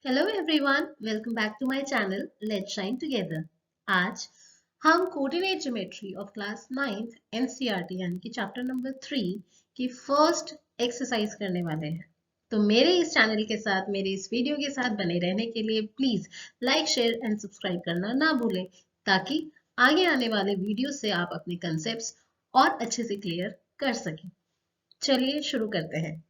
Hello everyone, welcome back to my channel let's shine together. आज हम coordinate geometry of class 9th NCERT यानी कि chapter number 3 की first exercise करने वाले हैं। तो मेरे इस चैनल के साथ, मेरे इस वीडियो के साथ बने रहने के लिए please like, share and subscribe करना ना भूलें, ताकि आगे आने वाले वीडियो से आप अपने कंसेप्ट्स और अच्छे से क्लियर कर सकें। चलिए शुरू करते हैं।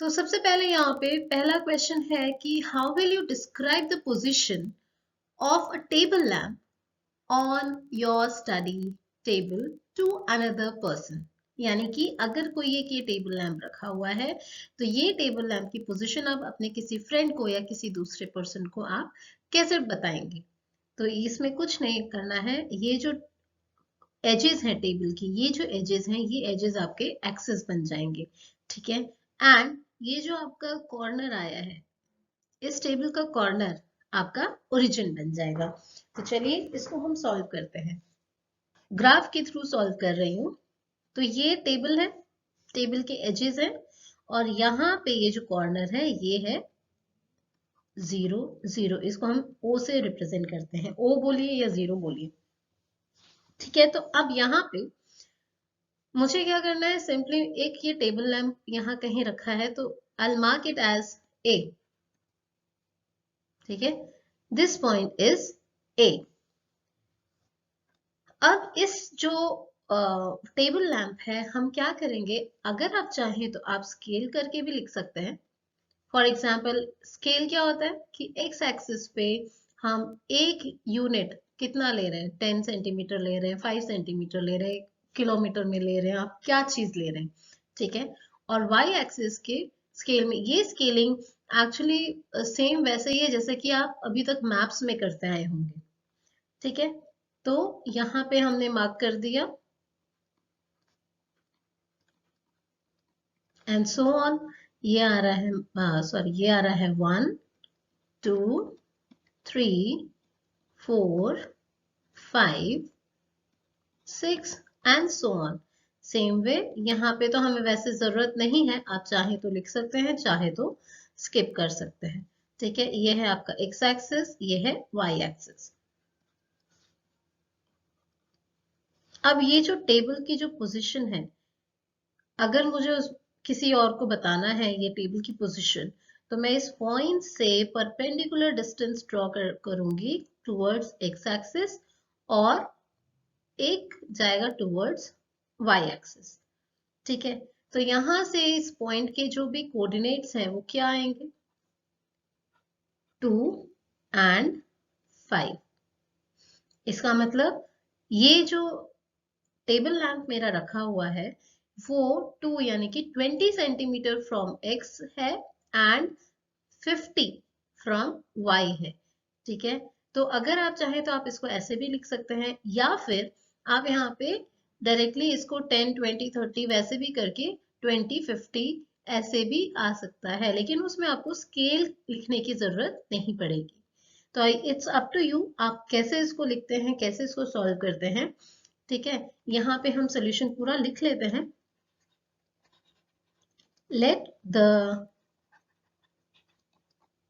तो सबसे पहले यहाँ पे पहला क्वेश्चन है कि how will you describe the position of a table lamp on your study table to another person. यानी कि अगर कोई एक ये टेबल लैम्प रखा हुआ है, तो ये टेबल लैम्प की पोजीशन आप अपने किसी फ्रेंड को या किसी दूसरे पर्सन को आप कैसे बताएंगे। तो इसमें कुछ नहीं करना है, ये जो एजेस हैं टेबल की, ये जो एजेस हैं, ये एजेस आपके एक्सेस बन जाएंगे। ठीक है। एंड ये जो आपका कॉर्नर आया है, इस टेबल का कॉर्नर आपका ओरिजिन बन जाएगा। तो चलिए इसको हम सॉल्व करते हैं। ग्राफ के थ्रू सॉल्व कर रही हूँ। तो ये टेबल है, टेबल के एजेस हैं, और यहाँ पे ये जो कॉर्नर है ये है 0 0। इसको हम ओ से रिप्रेजेंट करते हैं, ओ बोलिए या 0 बोलिए। ठीक है। तो अब यहाँ पे मुझे क्या करना है, सिंपली एक ये टेबल लैम्प यहाँ कहीं रखा है, तो I will mark it as A. ठीक है, दिस पॉइंट इज ए। अब इस जो टेबल लैम्प है, हम क्या करेंगे, अगर आप चाहें तो आप स्केल करके भी लिख सकते हैं। फॉर एग्जाम्पल, स्केल क्या होता है कि एक्स एक्सिस पे हम एक यूनिट कितना ले रहे हैं, 10 सेंटीमीटर ले रहे हैं, 5 सेंटीमीटर ले रहे हैं, किलोमीटर में ले रहे हैं, आप क्या चीज ले रहे हैं। ठीक है। और वाई एक्सिस के स्केल में ये स्केलिंग एक्चुअली सेम वैसे ही है जैसे कि आप अभी तक मैप्स में करते आए होंगे। ठीक है। तो यहाँ पे हमने मार्क कर दिया एंड सो ऑन। ये आ रहा है, सॉरी, ये आ रहा है 1 2 3 4 5 6 and so on. Same way यहाँ पे तो हमें वैसे जरूरत नहीं है, आप चाहे तो लिख सकते हैं, चाहे तो स्किप कर सकते हैं। ठीक है, ये है आपका एक्स एक्सिस, ये है वाई एक्सिस। अब ये जो टेबल की जो पोजीशन है, अगर मुझे किसी और को बताना है ये टेबल की पोजीशन, तो मैं इस पॉइंट से परपेंडिकुलर डिस्टेंस ड्रॉ करूंगी टुवर्ड्स एक्स एक्सिस, और एक जाएगा टुवर्ड्स वाई एक्सिस। ठीक है। तो यहां से इस पॉइंट के जो भी कोऑर्डिनेट्स हैं वो क्या आएंगे, 2 एंड 5। इसका मतलब ये जो टेबल लैंप मेरा रखा हुआ है वो 2 यानी कि 20 सेंटीमीटर फ्रॉम एक्स है एंड 50 फ्रॉम वाई है। ठीक है। तो अगर आप चाहें तो आप इसको ऐसे भी लिख सकते हैं, या फिर आप यहाँ पे डायरेक्टली इसको 10 20 30 वैसे भी करके 20 50 ऐसे भी आ सकता है, लेकिन उसमें आपको स्केल लिखने की जरूरत नहीं पड़ेगी। तो इट्स अप टू यू, आप कैसे इसको लिखते हैं, कैसे इसको सॉल्व करते हैं। ठीक है। यहाँ पे हम सोल्यूशन पूरा लिख लेते हैं। Let the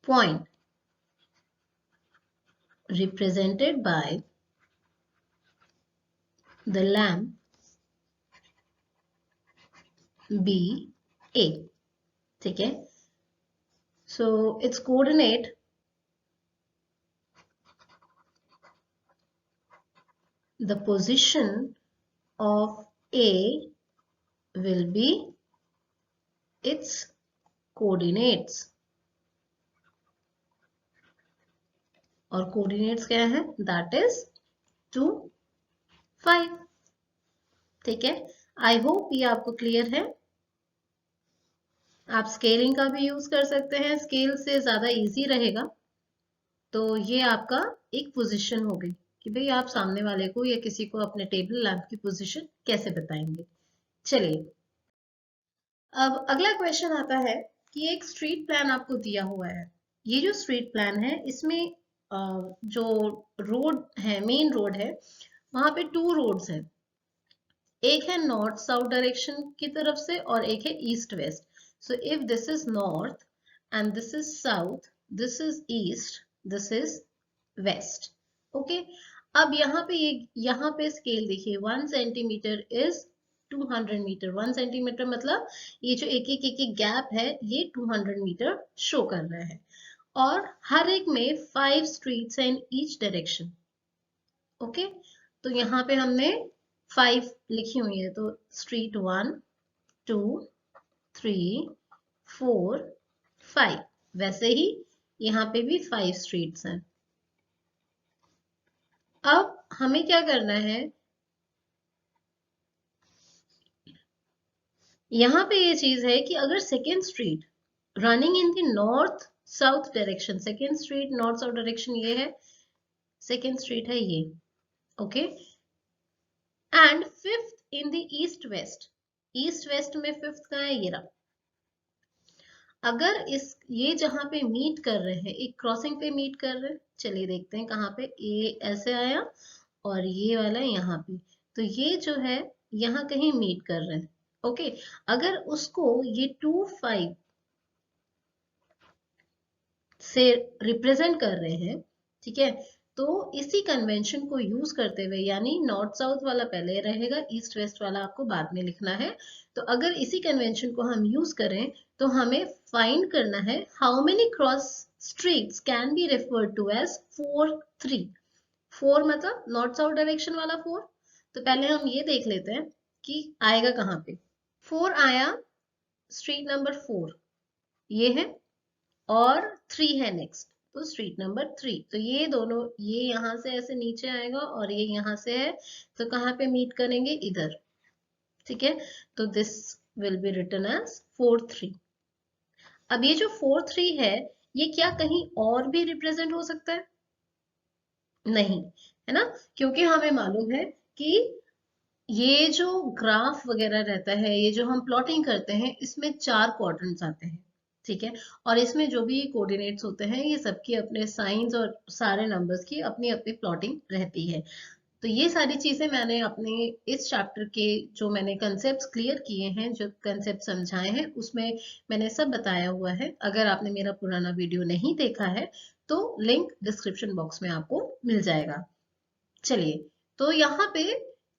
point represented by the lamp be A। ठीक है। So its coordinate the position of A will be its coordinates, और coordinates क्या है, that is 2 5। ठीक है। आई होप ये आपको क्लियर है। आप स्केलिंग का भी यूज कर सकते हैं, स्केल से ज्यादा इजी रहेगा। तो ये आपका एक पोजीशन हो गई कि भाई आप सामने वाले को या किसी को अपने टेबल लैंप की पोजीशन कैसे बताएंगे। चलिए, अब अगला क्वेश्चन आता है कि एक स्ट्रीट प्लान आपको दिया हुआ है। ये जो स्ट्रीट प्लान है, इसमें जो रोड है, मेन रोड है, वहां पे 2 रोड्स हैं। एक है नॉर्थ साउथ डायरेक्शन की तरफ से और एक है east west. So if this is north and this is south, this is east, this is west. Okay, अब यहाँ पे स्केल देखिए, 1 सेंटीमीटर इज 200 मीटर. 1 सेंटीमीटर मतलब ये जो एक गैप है ये 200 मीटर शो कर रहा है, और हर एक में 5 स्ट्रीट्स हैं इन ईच डायरेक्शन. ओके, तो यहाँ पे हमने 5 लिखी हुई है, तो स्ट्रीट 1 2 3 4 5, वैसे ही यहाँ पे भी 5 स्ट्रीट्स हैं. अब हमें क्या करना है, यहाँ पे ये चीज है कि अगर second street running in the north south direction, second street north south direction ये है, सेकेंड स्ट्रीट है ये. Okay, and fifth in the east west. East west में फिफ्थ कहाँ है, ये रहा. अगर ये जहां पे मीट कर रहे हैं, एक क्रॉसिंग पे मीट कर रहे हैं, चलिए देखते हैं कहाँ पे. ये ऐसे आया और ये वाला यहाँ पे, तो ये जो है यहाँ कहीं मीट कर रहे हैं. ओके, अगर उसको ये 2 5 से रिप्रेजेंट कर रहे हैं, ठीक है, तो इसी कन्वेंशन को यूज करते हुए, यानी नॉर्थ साउथ वाला पहले रहेगा, ईस्ट वेस्ट वाला आपको बाद में लिखना है. तो अगर इसी कन्वेंशन को हम यूज करें तो हमें फाइंड करना है how many cross streets can be referred to as 4 3. 4 मतलब नॉर्थ साउथ डायरेक्शन वाला 4. तो पहले हम ये देख लेते हैं कि आएगा कहाँ पे. 4 आया स्ट्रीट नंबर 4, ये है, और 3 है नेक्स्ट, तो स्ट्रीट नंबर 3. तो ये दोनों, ये यहां से ऐसे नीचे आएगा और ये यहां से है, तो कहाँ पे मीट करेंगे, इधर. ठीक है, तो this will be written as 4 3. अब ये जो 4 3 है, ये क्या कहीं और भी रिप्रेजेंट हो सकता है? नहीं, है ना, क्योंकि हमें मालूम है कि ये जो ग्राफ वगैरह रहता है, ये जो हम प्लॉटिंग करते हैं, इसमें 4 क्वाड्रेंट्स आते हैं. ठीक है, और इसमें जो भी कोऑर्डिनेट्स होते हैं, ये सबकी अपने साइंस और सारे नंबर्स की अपनी अपनी प्लॉटिंग रहती है. तो ये सारी चीजें मैंने अपने इस चैप्टर के जो मैंने कंसेप्ट्स क्लियर किए हैं, जो कंसेप्ट समझाए हैं, उसमें मैंने सब बताया हुआ है. अगर आपने मेरा पुराना वीडियो नहीं देखा है तो लिंक डिस्क्रिप्शन बॉक्स में आपको मिल जाएगा. चलिए, तो यहाँ पे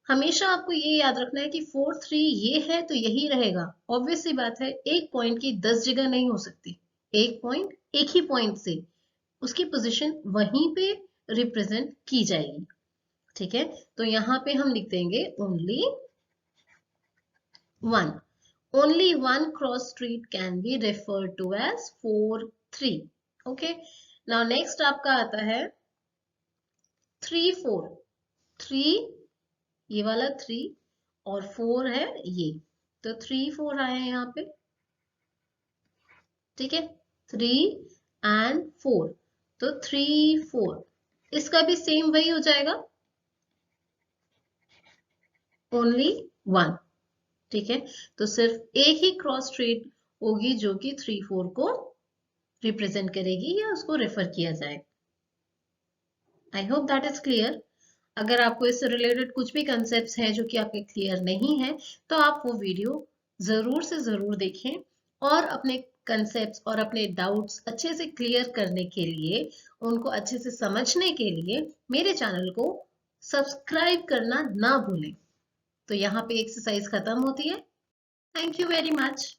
हमेशा आपको ये याद रखना है कि 4 3 ये है तो यही रहेगा. ऑब्वियस सी बात है, एक पॉइंट की 10 जगह नहीं हो सकती. एक पॉइंट एक ही पॉइंट से उसकी पोजीशन वहीं पे रिप्रेजेंट की जाएगी. ठीक है, तो यहाँ पे हम लिख देंगे only one cross street can be referred to as 4 3. Okay, now next आपका आता है 3 4. 3, ये वाला 3 और 4 है ये, तो 3 4 आए हैं यहाँ पे. ठीक है, 3 एंड 4, तो 3 4. इसका भी सेम वही हो जाएगा, ओनली 1. ठीक है, तो सिर्फ एक ही क्रॉस स्ट्रीट होगी जो कि 3 4 को रिप्रेजेंट करेगी या उसको रेफर किया जाएगा. I hope that is clear. अगर आपको इससे रिलेटेड कुछ भी कंसेप्ट्स हैं जो कि आपके क्लियर नहीं है, तो आप वो वीडियो जरूर से जरूर देखें, और अपने कंसेप्ट्स और अपने डाउट्स अच्छे से क्लियर करने के लिए, उनको अच्छे से समझने के लिए मेरे चैनल को सब्सक्राइब करना ना भूलें. तो यहाँ पे एक्सरसाइज खत्म होती है. Thank you very much.